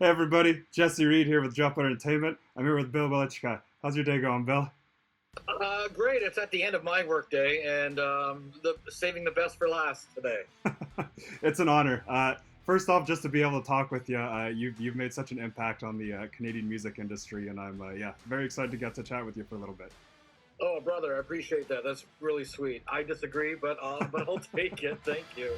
Hey everybody, Jesse Reed here with Drop Entertainment. I'm here with Bill Welychuk. How's your day going, Bill? Great. It's at the end of my workday, and saving the best for last today. It's an honor. First off, just to be able to talk with you, you've made such an impact on the Canadian music industry, and I'm very excited to get to chat with you for a little bit. Oh, brother, I appreciate that. That's really sweet. I disagree, but I'll take it. Thank you.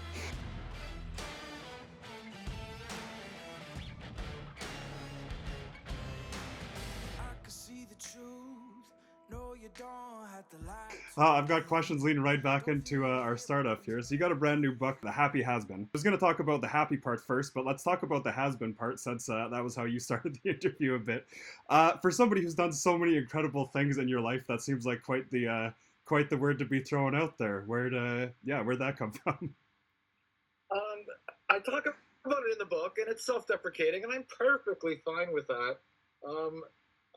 I've got questions leading right back into our startup here. So you got a brand new book, The Happy Hasb. I was going to talk about the happy part first, but let's talk about the has-been part since that was how you started the interview a bit. For somebody who's done so many incredible things in your life, that seems like quite the word to be thrown out there. Where'd that come from? Um, I talk about it in the book, and it's self-deprecating, and I'm perfectly fine with that. Um,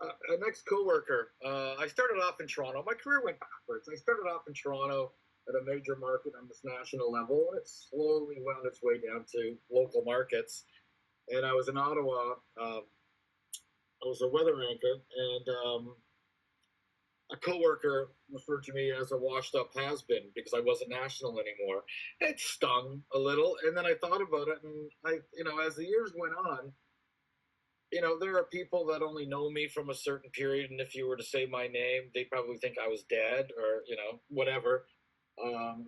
an ex-coworker. I started off in Toronto. My career went backwards. I started off in Toronto at a major market on this national level, and it slowly wound its way down to local markets. And I was in Ottawa. I was a weather anchor, and a coworker referred to me as a washed-up has-been because I wasn't national anymore. It stung a little, and then I thought about it, and as the years went on, there are people that only know me from a certain period, and if you were to say my name, they probably think I was dead or whatever.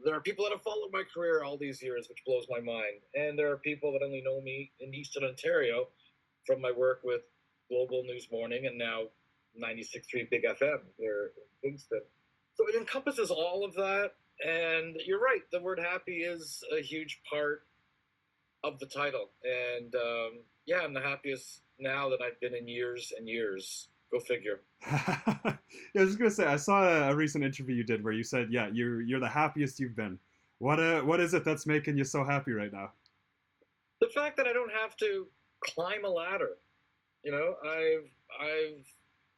There are people that have followed my career all these years, which blows my mind, and there are people that only know me in Eastern Ontario from my work with Global News Morning and now 96.3 Big FM here in Kingston. So it encompasses all of that, and you're right. The word happy is a huge part of the title, and yeah, I'm the happiest now that I've been in years and years. Go figure. Yeah, I was just gonna say I saw a recent interview you did where you said, yeah, you're the happiest you've been. What is it that's making you so happy right now? The fact that I don't have to climb a ladder. I've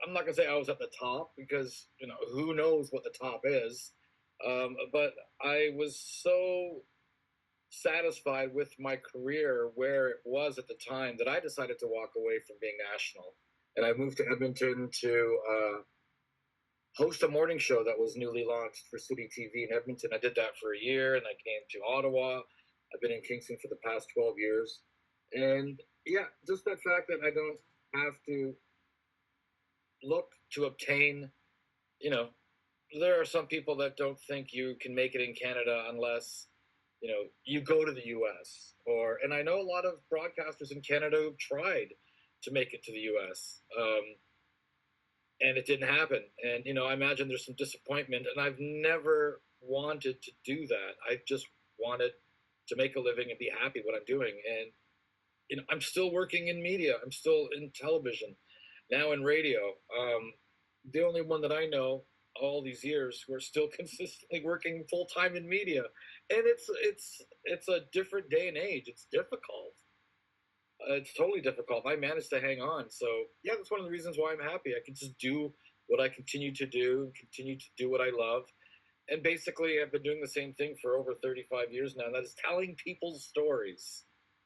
I'm not gonna say I was at the top because who knows what the top is, but I was so satisfied with my career where it was at the time that I decided to walk away from being national, and I moved to Edmonton to host a morning show that was newly launched for City TV in Edmonton. I did that for a year, and I came to Ottawa. I've been in Kingston for the past 12 years, and yeah, just that fact that I don't have to look to obtain, you know, there are some people that don't think you can make it in Canada unless, you go to the US and I know a lot of broadcasters in Canada who've tried to make it to the US. And it didn't happen. And, I imagine there's some disappointment, and I've never wanted to do that. I just wanted to make a living and be happy what I'm doing. And, I'm still working in media. I'm still in television, now in radio. The only one that I know all these years who are still consistently working full time in media, and it's a different day and age. It's difficult. It's totally difficult. I managed to hang on, so yeah, that's one of the reasons why I'm happy. I can just do what I continue to do what I love, and basically, I've been doing the same thing for over 35 years now. And that is telling people's stories,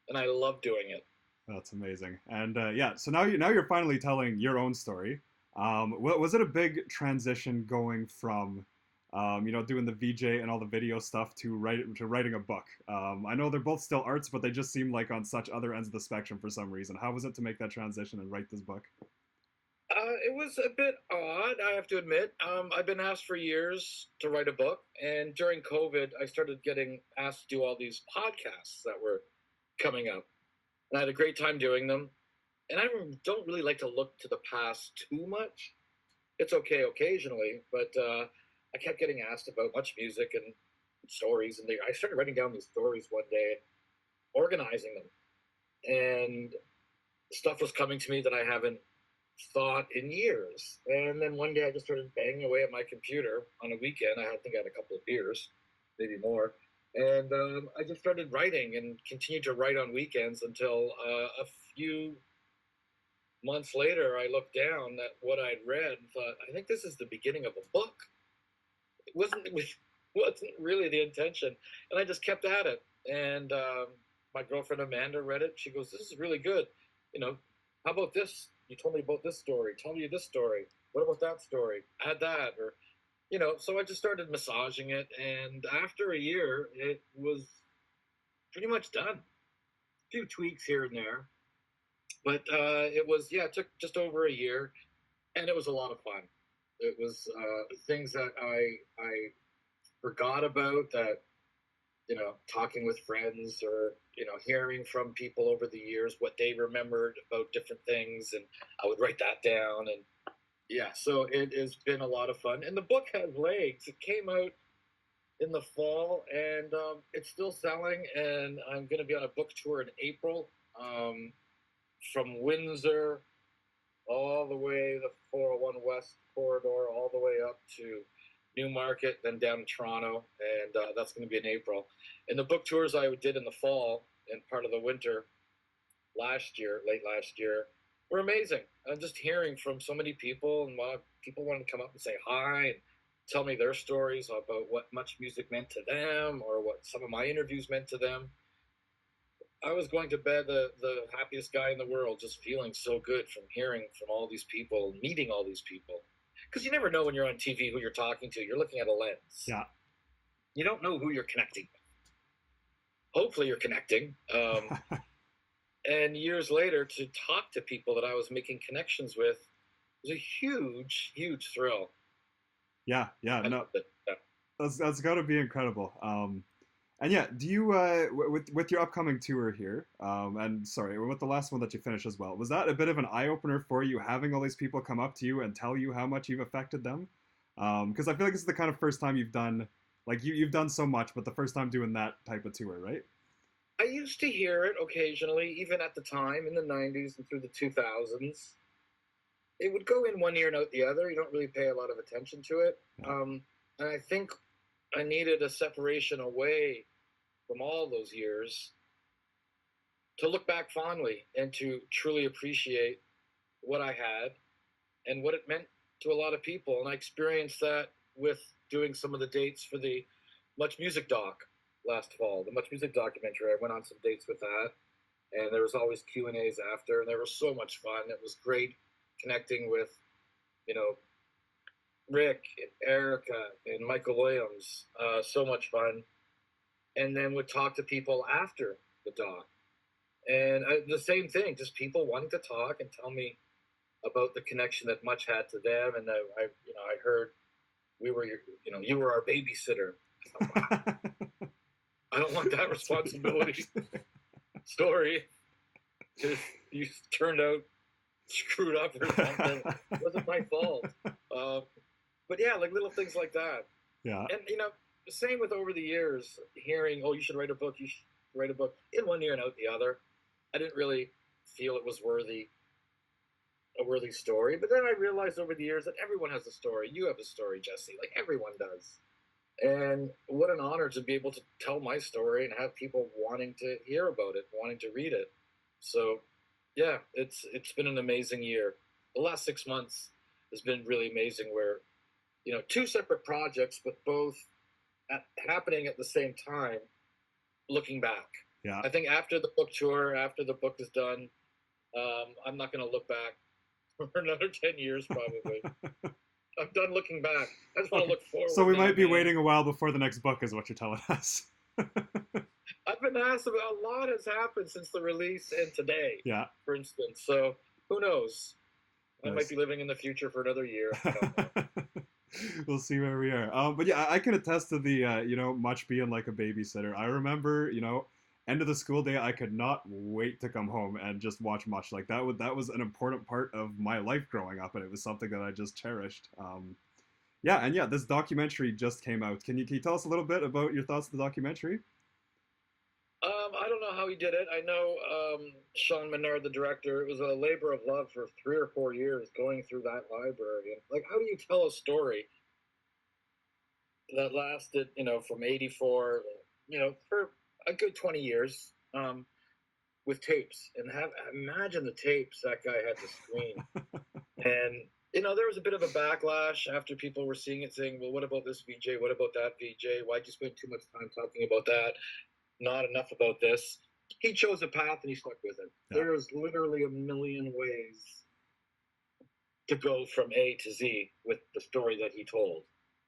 and I love doing it. That's amazing. And yeah, so now you're finally telling your own story. Was it a big transition going from doing the VJ and all the video stuff to writing a book? I know they're both still arts, but they just seem like on such other ends of the spectrum for some reason. How was it to make that transition and write this book? It was a bit odd, I have to admit. I've been asked for years to write a book, and during COVID, I started getting asked to do all these podcasts that were coming up. And I had a great time doing them. And I don't really like to look to the past too much. It's okay occasionally, but I kept getting asked about MuchMusic and stories, and I started writing down these stories one day and organizing them. And stuff was coming to me that I haven't thought in years. And then one day I just started banging away at my computer on a weekend. I think I had a couple of beers, maybe more. And I just started writing and continued to write on weekends until a few months later, I looked down at what I'd read and thought, I think this is the beginning of a book. It wasn't really the intention, and I just kept at it. And my girlfriend Amanda read it. She goes, "This is really good." you know, how about this? You told me about this story. Tell me this story. What about that story? Add that, or so I just started massaging it, and after a year, it was pretty much done. A few tweaks here and there, but it took just over a year, and it was a lot of fun. It was things that I forgot about, that talking with friends, or hearing from people over the years what they remembered about different things, and I would write that down. And yeah, so it has been a lot of fun, and the book has legs. It came out in the fall, and it's still selling, and I'm going to be on a book tour in April, from Windsor all the way the 401 West corridor, all the way up to Newmarket, then down to Toronto, and that's going to be in April. And the book tours I did in the fall and part of the winter late last year, were amazing. I'm just hearing from so many people, and people want to come up and say hi and tell me their stories about what MuchMusic meant to them, or what some of my interviews meant to them. I was going to bed the happiest guy in the world, just feeling so good from hearing from all these people, meeting all these people. Because you never know when you're on TV who you're talking to. You're looking at a lens. Yeah. You don't know who you're connecting with. Hopefully you're connecting. And years later, to talk to people that I was making connections with was a huge, huge thrill. Yeah. No, that's got to be incredible. And yeah, do you with your upcoming tour here, and sorry, with the last one that you finished as well, was that a bit of an eye opener for you, having all these people come up to you and tell you how much you've affected them? Because I feel like this is the kind of first time you've done, like you've done so much, but the first time doing that type of tour, right? I used to hear it occasionally, even at the time in the 90s and through the 2000s. It would go in one ear and out the other. You don't really pay a lot of attention to it. Yeah. And I think I needed a separation away from all those years to look back fondly and to truly appreciate what I had and what it meant to a lot of people. And I experienced that with doing some of the dates for the MuchMusic doc last fall, the MuchMusic documentary. I went on some dates with that, and there was always Q&As after, and they were so much fun. It was great connecting with, Rick and Erica and Michael Williams. So much fun. And then would talk to people after the doc, and the same thing, just people wanting to talk and tell me about the connection that Much had to them. And I heard you were our babysitter. I don't want that responsibility story, because you turned out screwed up or something. It wasn't my fault. But yeah, like little things like that. Yeah. And the same with over the years, hearing, oh, you should write a book, in one ear and out the other. I didn't really feel it was a worthy story. But then I realized over the years that everyone has a story. You have a story, Jesse, like everyone does. And what an honor to be able to tell my story and have people wanting to hear about it, wanting to read it. So yeah, it's been an amazing year. The last 6 months has been really amazing, where, two separate projects, but both happening at the same time, looking back. Yeah. I think after the book tour, after the book is done, I'm not going to look back for another 10 years, probably. I'm done looking back. I just want to look forward. So we might be waiting a while before the next book, is what you're telling us. I've been asked about, a lot has happened since the release and today, yeah, for instance. So who knows? Nice. I might be living in the future for another year. I don't know. We'll see where we are. But yeah, I can attest to the, Much being like a babysitter. I remember, end of the school day, I could not wait to come home and just watch Much. Like that was an important part of my life growing up, and it was something that I just cherished. Yeah, this documentary just came out. Can you tell us a little bit about your thoughts on the documentary? I don't know how he did it. I know Sean Menard, the director, it was a labor of love for 3 or 4 years going through that library. And like, how do you tell a story that lasted, from 84, for a good 20 years, with tapes, and imagine the tapes that guy had to screen. And, there was a bit of a backlash after people were seeing it, saying, well, what about this VJ? What about that VJ? Why'd you spend too much time talking about that? Not enough about this. he chose a path and he stuck with it. Yeah. There's literally a million ways to go from A to Z with the story that he told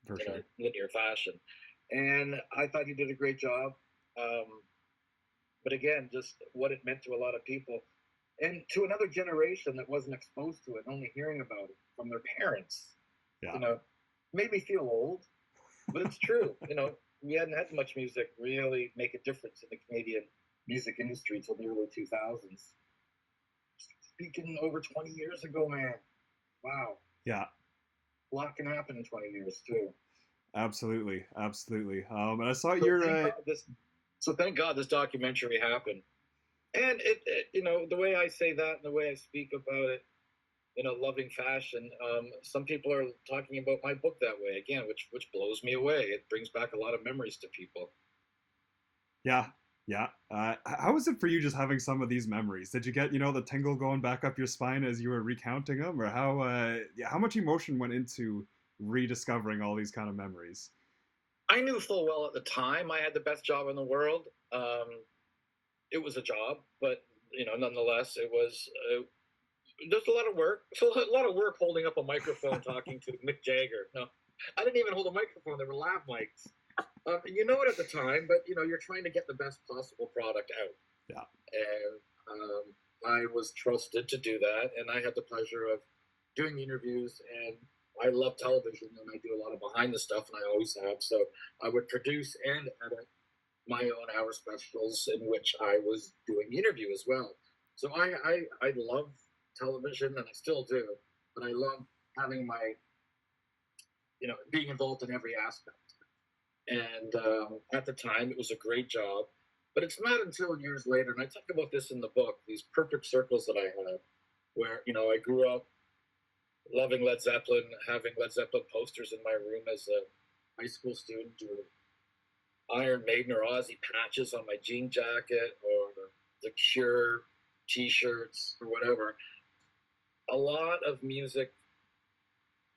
For in sure. a linear fashion. And I thought he did a great job. But again, just what it meant to a lot of people and to another generation that wasn't exposed to it, only hearing about it from their parents. Yeah. You know, made me feel old, but it's true. You know, we hadn't had much music really make a difference in the Canadian music industry until the early 2000s. Speaking over 20 years ago, man. Wow. Yeah. A lot can happen in 20 years, too. Absolutely. Absolutely. And I saw So your. thank God this documentary happened. And it, you know, the way I say that and the way I speak about it in a loving fashion, some people are talking about my book that way again, which blows me away. It brings back a lot of memories to people. Yeah. Yeah. How was it for you just having some of these memories? Did you get, the tingle going back up your spine as you were recounting them, or how much emotion went into rediscovering all these kind of memories? I knew full well at the time I had the best job in the world. It was a job, but nonetheless, it was just a lot of work. So a lot of work holding up a microphone, talking to Mick Jagger. No, I didn't even hold a microphone. They were lav mics. You know it at the time, but you're trying to get the best possible product out. Yeah. And I was trusted to do that, and I had the pleasure of doing interviews. And I love television, and I do a lot of behind the stuff, and I always have. So I would produce and edit my own hour specials in which I was doing the interview as well. So I love television, and I still do, but I love having my, being involved in every aspect. And at the time, it was a great job. But it's not until years later, and I talk about this in the book, these perfect circles that I had, where, I grew up loving Led Zeppelin, having Led Zeppelin posters in my room as a high school student, or Iron Maiden or Ozzy patches on my jean jacket, or the Cure t-shirts, or whatever. A lot of music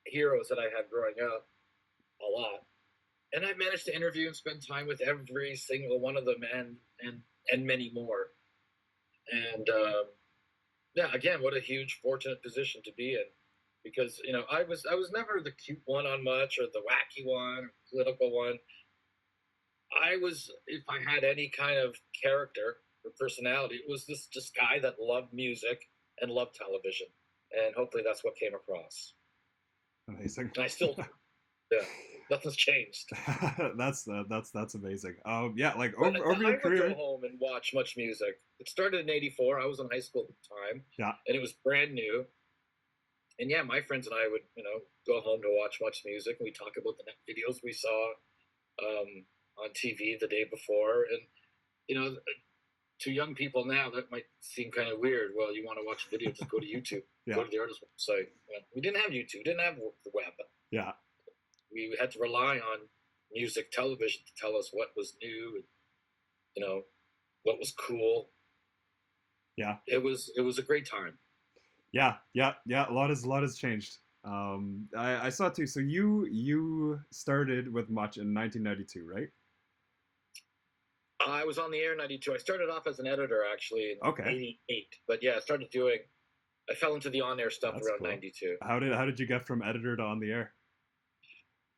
heroes that I had growing up, a lot. And I managed to interview and spend time with every single one of them, and many more. And yeah, again, what a huge, fortunate position to be in, because I was never the cute one on Much, or the wacky one, or political one. I was, if I had any kind of character or personality, it was this just guy that loved music and loved television, and hopefully that's what came across. Amazing. And I still do. Yeah. Nothing's changed. That's amazing. Yeah, like But over your career. I would go home and watch MuchMusic. It started in '84. I was in high school at the time. Yeah. And it was brand new. And yeah, my friends and I would, go home to watch MuchMusic, and we talk about the videos we saw on TV the day before. And to young people now, that might seem kind of weird. Well, you want to watch a video, just go to YouTube. Yeah. Go to the artist website. We didn't have YouTube. We didn't have the web. Yeah. We had to rely on music television to tell us what was new, and, what was cool. Yeah. It was a great time. Yeah. A lot has changed. I saw too. So you started with Much in 1992, right? I was on the air in '92. I started off as an editor actually in '88, but yeah, I fell into the on-air stuff. That's around cool. '92. How did you get from editor to on the air?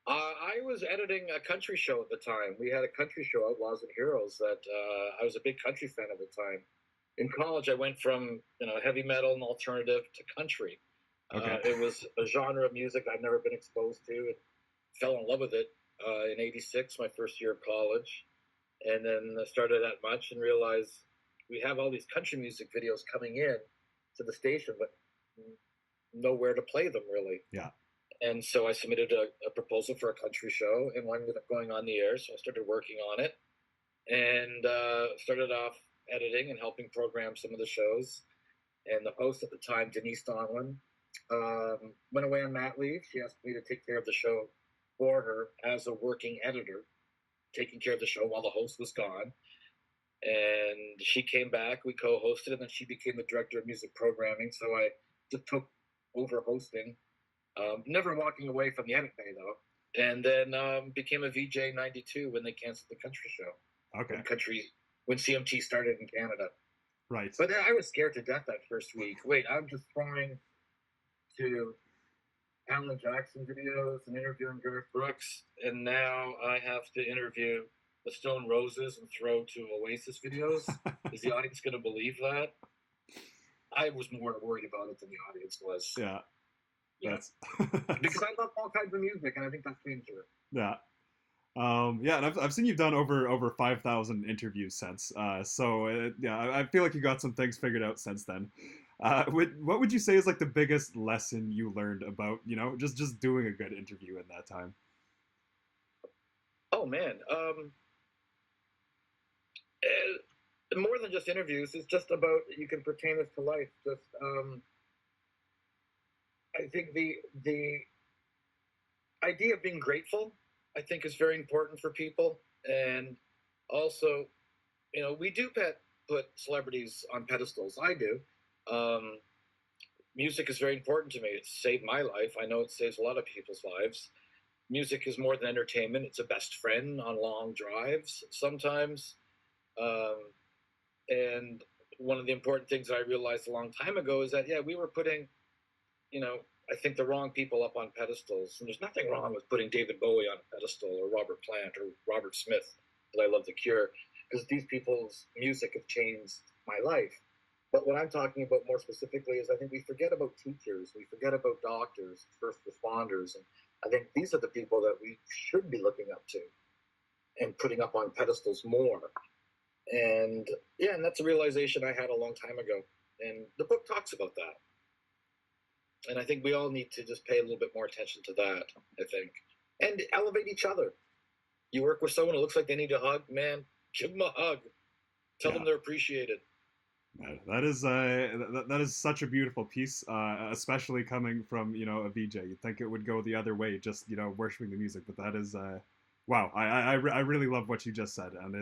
I was editing a country show at the time. We had a country show, Outlaws and Heroes, that I was a big country fan at the time. In college, I went from heavy metal and alternative to country. Okay. It was a genre of music I'd never been exposed to, and fell in love with it in '86, my first year of college. And then I started at Much and realized we have all these country music videos coming in to the station, but nowhere to play them, really. Yeah. And so I submitted a proposal for a country show, and ended up going on the air. So I started working on it, and started off editing and helping program some of the shows. And the host at the time, Denise Donlin, went away on mat leave. She asked me to take care of the show for her as a working editor, taking care of the show while the host was gone. And she came back, we co-hosted, and then she became the director of music programming. So I just took over hosting, never walking away from the edit bay though. And then became a VJ in '92 when they canceled the country show. Okay. When country when CMT started in Canada. Right. But I was scared to death that first week. Wait, I'm just trying to Alan Jackson videos and interviewing Garth Brooks, and now I have to interview the Stone Roses and throw to Oasis videos. Is the audience going to believe that? I was more worried about it than the audience was. Yeah. That's because I love all kinds of music, and I think that's changed it. Yeah. Yeah, and I've seen you've done over 5,000 interviews since. Yeah, I feel like you got some things figured out since then. What would you say is like the biggest lesson you learned about, you know, just doing a good interview in that time? Oh man, more than just interviews. It's just about you can pertain this to life. Just I think the idea of being grateful, I think, is very important for people, and also, you know, we do put celebrities on pedestals. I do. Music is very important to me. It's saved my life. I know it saves a lot of people's lives. Music is more than entertainment. It's a best friend on long drives sometimes. And one of the important things that I realized a long time ago is that, yeah, we were putting, you know, I think the wrong people up on pedestals. And there's nothing wrong with putting David Bowie on a pedestal or Robert Plant or Robert Smith, because I love The Cure, because these people's music have changed my life. But what I'm talking about more specifically is I think we forget about teachers, we forget about doctors, first responders, and I think these are the people that we should be looking up to and putting up on pedestals more. And yeah, and that's a realization I had a long time ago. And the book talks about that. And I think we all need to just pay a little bit more attention to that, I think. And elevate each other. You work with someone who looks like they need a hug, man, give them a hug. Tell them they're appreciated. That is such a beautiful piece, especially coming from, you know, a VJ. You'd think it would go the other way, just, you know, worshiping the music, but that is wow. I really love what you just said, and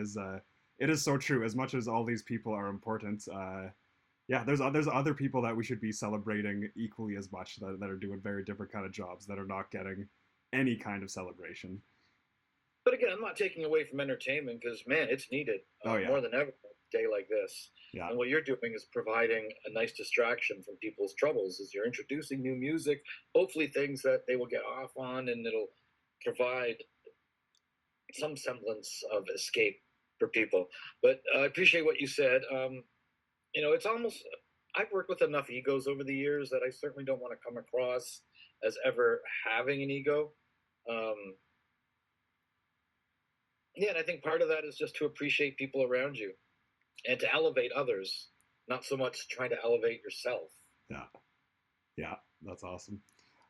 it is so true. As much as all these people are important, yeah, there's other people that we should be celebrating equally as much that are doing very different kind of jobs that are not getting any kind of celebration. But again, I'm not taking away from entertainment because, man, it's needed more than ever a day like this. Yeah. And what you're doing is providing a nice distraction from people's troubles as you're introducing new music, hopefully things that they will get off on, and it'll provide some semblance of escape for people. But I appreciate what you said. You know, it's almost, I've worked with enough egos over the years that I certainly don't want to come across as ever having an ego. Yeah, and I think part of that is just to appreciate people around you and to elevate others, not so much trying to elevate yourself. Yeah, that's awesome.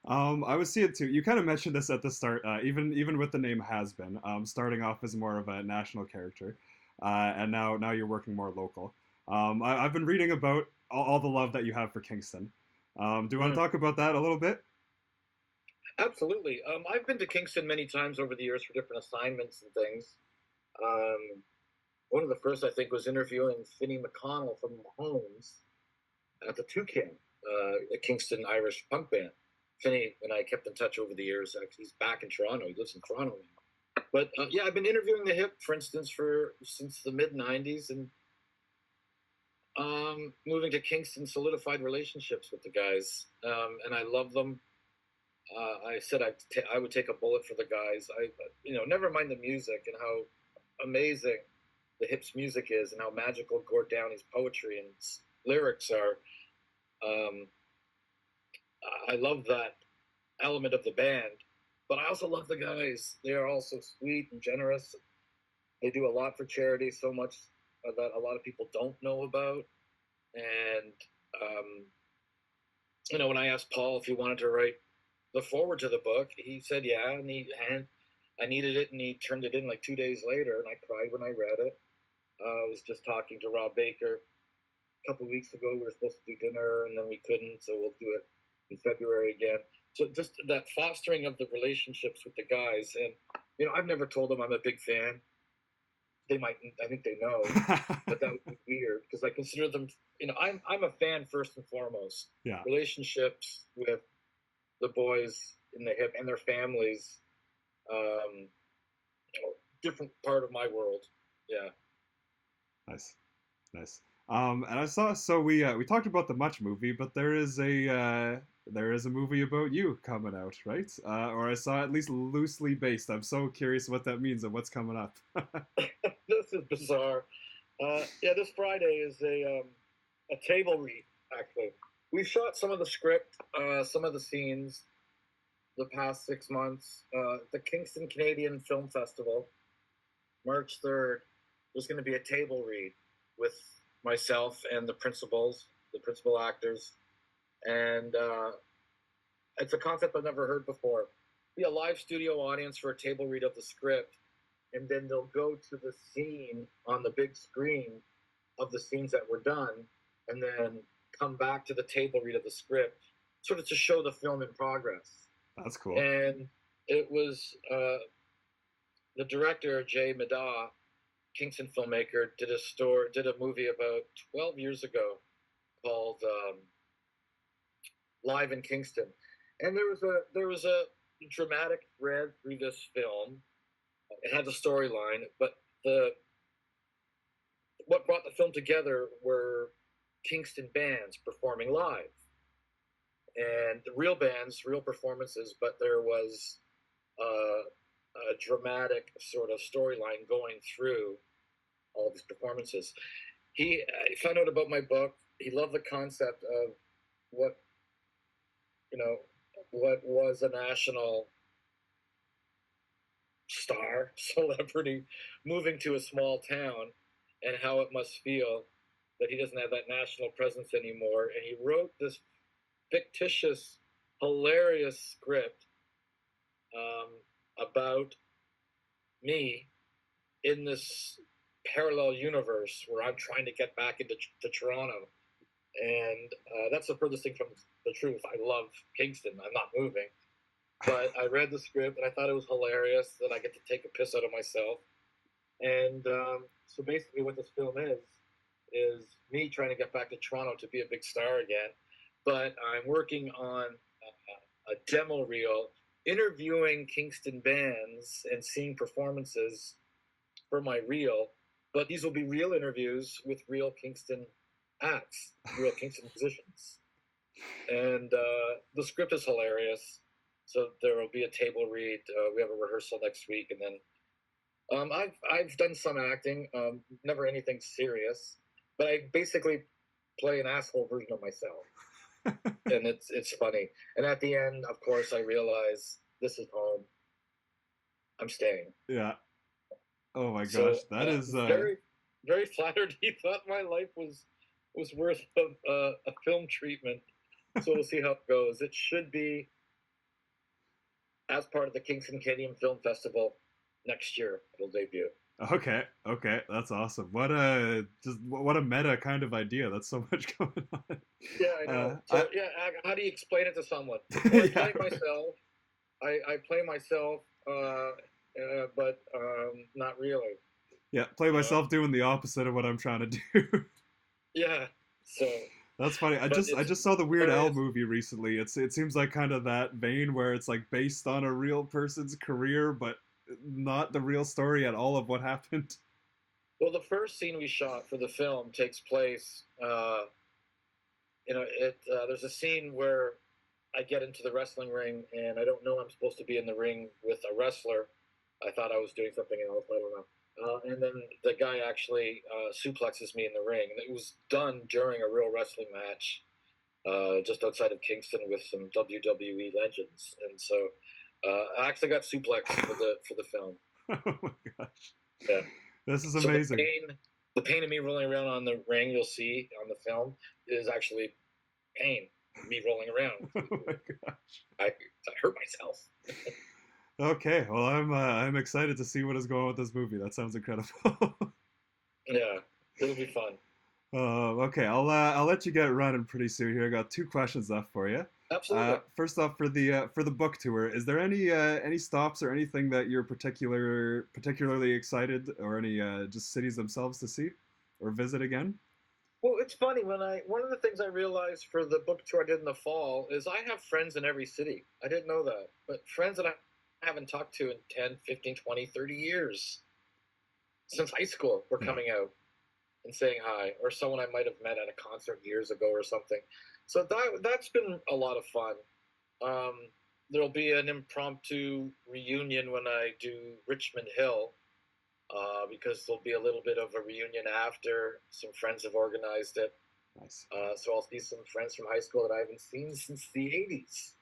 I was seeing too. You kind of mentioned this at the start, even with the name Hasbin, starting off as more of a national character, and now you're working more local. I've been reading about all the love that you have for Kingston. Do you want to talk about that a little bit? Absolutely. I've been to Kingston many times over the years for different assignments and things. One of the first, I think, was interviewing Finney McConnell from Mahomes at the Toucan, a Kingston Irish punk band. Finney and I kept in touch over the years. Actually, he's back in Toronto. He lives in Toronto now. But yeah, I've been interviewing the Hip, for instance, since the mid '90s, and moving to Kingston solidified relationships with the guys, and I love them. I said I would take a bullet for the guys. You know, never mind the music and how amazing the Hip's music is, and how magical Gord Downey's poetry and lyrics are. I love that element of the band, but I also love the guys. They are all so sweet and generous. They do a lot for charity, so much that a lot of people don't know about. And you know, when I asked Paul if he wanted to write the forward to the book, he said yeah, and I needed it, and he turned it in like 2 days later, and I cried when I read it. I was just talking to Rob Baker a couple of weeks ago. We were supposed to do dinner, and then we couldn't, so we'll do it in February again. So just that fostering of the relationships with the guys, and you know, I've never told them I'm a big fan. They might, I think they know, but that would be weird because I consider them. You know, I'm a fan first and foremost. Yeah. Relationships with the boys in the Hip and their families, different part of my world. Yeah. Nice, nice. And I saw. So we talked about the Much movie, but there is a movie about you coming out, right? Or I saw at least loosely based. I'm so curious what that means and what's coming up. This is bizarre. Yeah, this Friday is a table read. Actually, we shot some of the script, some of the scenes, the past 6 months. The Kingston Canadian Film Festival, March 3rd. There's going to be a table read with myself and the principal actors, and it's a concept I've never heard before. Be a live studio audience for a table read of the script, and then they'll go to the scene on the big screen of the scenes that were done, and then come back to the table read of the script, sort of to show the film in progress. That's cool. And it was the director, Jay Middaugh, Kingston filmmaker, did a movie about 12 years ago called Live in Kingston, and there was a dramatic thread through this film. It had the storyline, but what brought the film together were Kingston bands performing live, and the real bands, real performances, but there was a dramatic sort of storyline going through all these performances. He found out about my book. He loved the concept of what was a national star, celebrity, moving to a small town, and how it must feel that he doesn't have that national presence anymore. And he wrote this fictitious, hilarious script about me in this parallel universe where I'm trying to get back into Toronto. And that's the furthest thing from the truth. I love Kingston. I'm not moving. But I read the script and I thought it was hilarious that I get to take a piss out of myself. And so basically what this film is me trying to get back to Toronto to be a big star again. But I'm working on a demo reel, interviewing Kingston bands and seeing performances for my reel. But these will be real interviews with real Kingston acts, real Kingston musicians. And the script is hilarious. So there will be a table read. We have a rehearsal next week, and then I've done some acting, never anything serious, but I basically play an asshole version of myself, and it's funny. And at the end, of course, I realize this is home. I'm staying. Yeah. Oh my gosh, so, that is very, very flattered. He thought my life was worth a film treatment. So we'll see how it goes. It should be as part of the Kingston Canadian Film Festival next year. It'll debut. Okay, that's awesome. What a meta kind of idea. That's so much going on. Yeah, I know. How do you explain it to someone? I play myself. I play myself, but not really. Yeah, play myself doing the opposite of what I'm trying to do. Yeah, so that's funny. I just saw the Weird Al movie recently. It seems like kind of that vein where it's like based on a real person's career, but not the real story at all of what happened. Well, the first scene we shot for the film takes place. There's a scene where I get into the wrestling ring and I don't know I'm supposed to be in the ring with a wrestler. I thought I was doing something else. I don't know. And then the guy actually suplexes me in the ring. And it was done during a real wrestling match just outside of Kingston with some WWE legends. And so I actually got suplexed for the film. Oh my gosh. Yeah. This is amazing. So the pain of me rolling around on the ring, you'll see on the film, is actually pain. Me rolling around. Oh my gosh. I hurt myself. Okay, well, I'm excited to see what is going on with this movie. That sounds incredible. Yeah, it'll be fun. Okay, I'll let you get running pretty soon here. I got 2 questions left for you. Absolutely. First off, for the book tour, is there any stops or anything that you're particularly excited, or any just cities themselves to see or visit again? Well, it's funny one of the things I realized for the book tour I did in the fall is I have friends in every city. I didn't know that, but friends that I haven't talked to in 10, 15, 20, 30 years since high school were coming out. and saying hi, or someone I might have met at a concert years ago or something. So that's been a lot of fun. Um, there'll be an impromptu reunion when I do Richmond Hill, because there'll be a little bit of a reunion after. Some friends have organized it. Nice. So I'll see some friends from high school that I haven't seen since the 80s,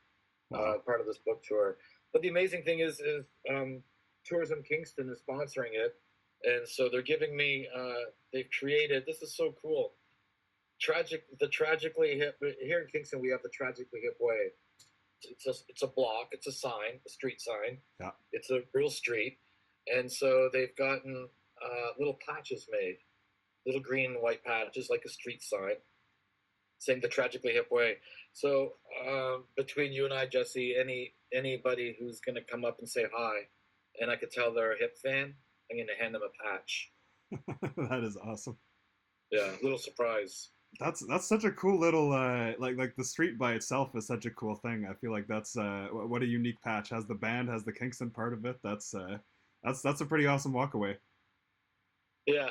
Wow. part of this book tour. But the amazing thing is Tourism Kingston is sponsoring it. And so they're giving me, they've created, this is so cool, the Tragically Hip, here in Kingston we have the Tragically Hip Way. It's a block, it's a sign, a street sign. Yeah. It's a real street. And so they've gotten little patches made, little green and white patches like a street sign, saying the Tragically Hip Way. So between you and I, Jesse, anybody who's going to come up and say hi, and I could tell they're a hip fan, I'm going to hand them a patch. That is awesome. Yeah, little surprise. That's such a cool little like the street by itself is such a cool thing. I feel like that's what a unique patch. Has the band, has the Kingston part of it. That's a pretty awesome walkaway. Yeah,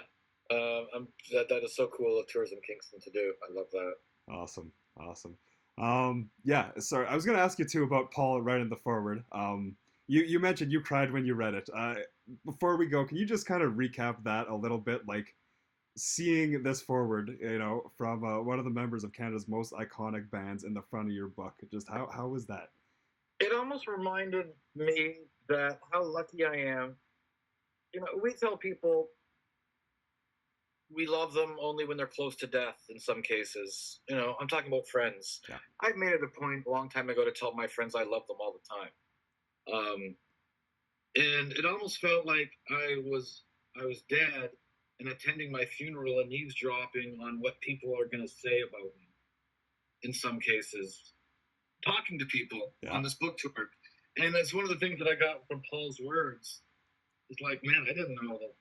that is so cool of Tourism Kingston to do. I love that. Awesome, awesome. Yeah, sorry, I was gonna ask you too about Paul right in the forward. You mentioned you cried when you read it. Before we go, can you just kind of recap that a little bit, like seeing this forward, from one of the members of Canada's most iconic bands in the front of your book? Just how was that? It almost reminded me that how lucky I am. We tell people we love them only when they're close to death in some cases. I'm talking about friends. Yeah. I've made it a point a long time ago to tell my friends I love them all the time. And it almost felt like I was dead and attending my funeral and eavesdropping on what people are going to say about me in some cases, talking to people on this book tour. And that's one of the things that I got from Paul's words. It's like, man, I didn't know that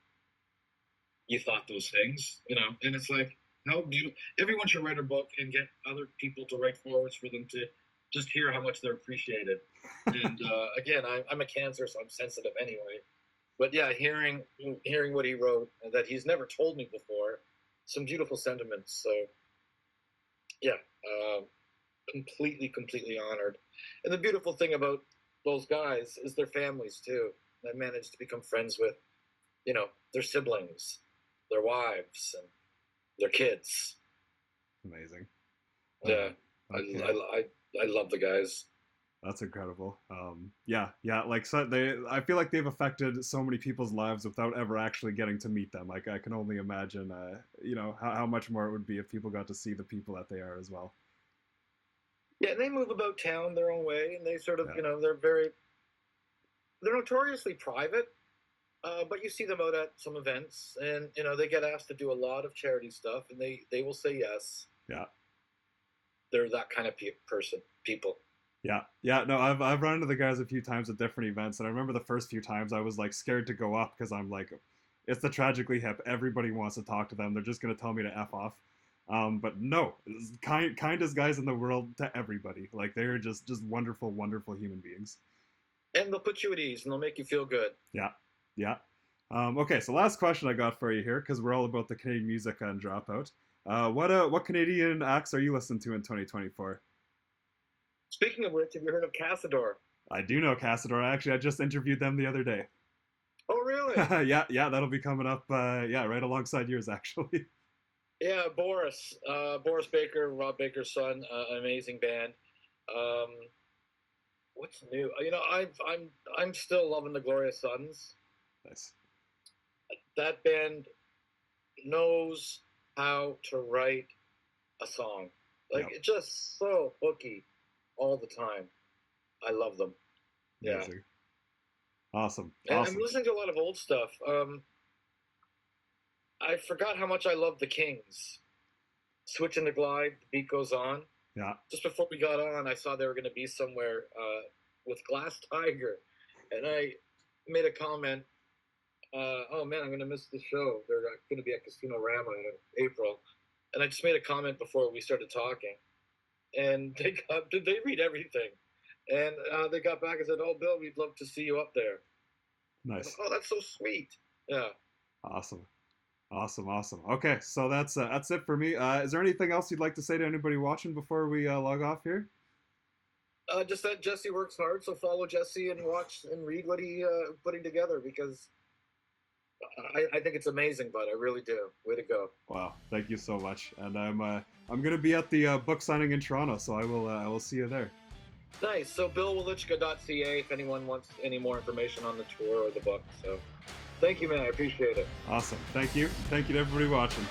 you thought those things, and it's like, how beautiful. Everyone should write a book and get other people to write forwards for them to just hear how much they're appreciated. And again, I'm a Cancer, so I'm sensitive anyway. But yeah, hearing what he wrote that he's never told me before, some beautiful sentiments. So yeah, completely honored. And the beautiful thing about those guys is their families too. I managed to become friends with, their siblings, their wives, and their kids. Amazing. Yeah, okay. I love the guys. That's incredible. Yeah. Like, so I feel like they've affected so many people's lives without ever actually getting to meet them. Like, I can only imagine, how much more it would be if people got to see the people that they are as well. Yeah, and they move about town their own way, and they sort of, they're notoriously private, but you see them out at some events, and they get asked to do a lot of charity stuff, and they will say yes. Yeah, they're that kind of people. Yeah. No, I've run into the guys a few times at different events, and I remember the first few times I was like scared to go up because I'm like, it's the Tragically Hip. Everybody wants to talk to them. They're just gonna tell me to F off. But no, kindest guys in the world to everybody. Like, they're just wonderful human beings. And they'll put you at ease, and they'll make you feel good. Yeah. Okay, so last question I got for you here, because we're all about the Canadian music on Dropout. What Canadian acts are you listening to in 2024? Speaking of which, have you heard of Cassador? I do know Cassador. I just interviewed them the other day. Oh, really? Yeah, that'll be coming up, right alongside yours, actually. Yeah, Boris Baker, Rob Baker's son, amazing band. What's new? I'm still loving the Glorious Sons. Nice. That band knows how to write a song. Like, It's just so hooky all the time. I love them. Amazing. Yeah. Awesome. And I'm listening to a lot of old stuff. I forgot how much I love the Kings. Switch in the Glide, the beat goes on. Yeah. Just before we got on, I saw they were going to be somewhere with Glass Tiger. And I made a comment, oh man, I'm going to miss the show. They're going to be at Casino Rama in April. And I just made a comment before we started talking. And they read everything. And they got back and said, oh, Bill, we'd love to see you up there. Nice. Oh, that's so sweet. Yeah. Awesome. Awesome, awesome. Okay, so that's it for me. Is there anything else you'd like to say to anybody watching before we log off here? Just that Jesse works hard, so follow Jesse and watch and read what he putting together, because I think it's amazing, bud. I really do. Way to go. Wow, thank you so much. And I'm gonna be at the book signing in Toronto, so I will see you there. Nice. So BillWelychka.ca if anyone wants any more information on the tour or the book. So thank you, man. I appreciate it. Awesome. Thank you. Thank you to everybody watching.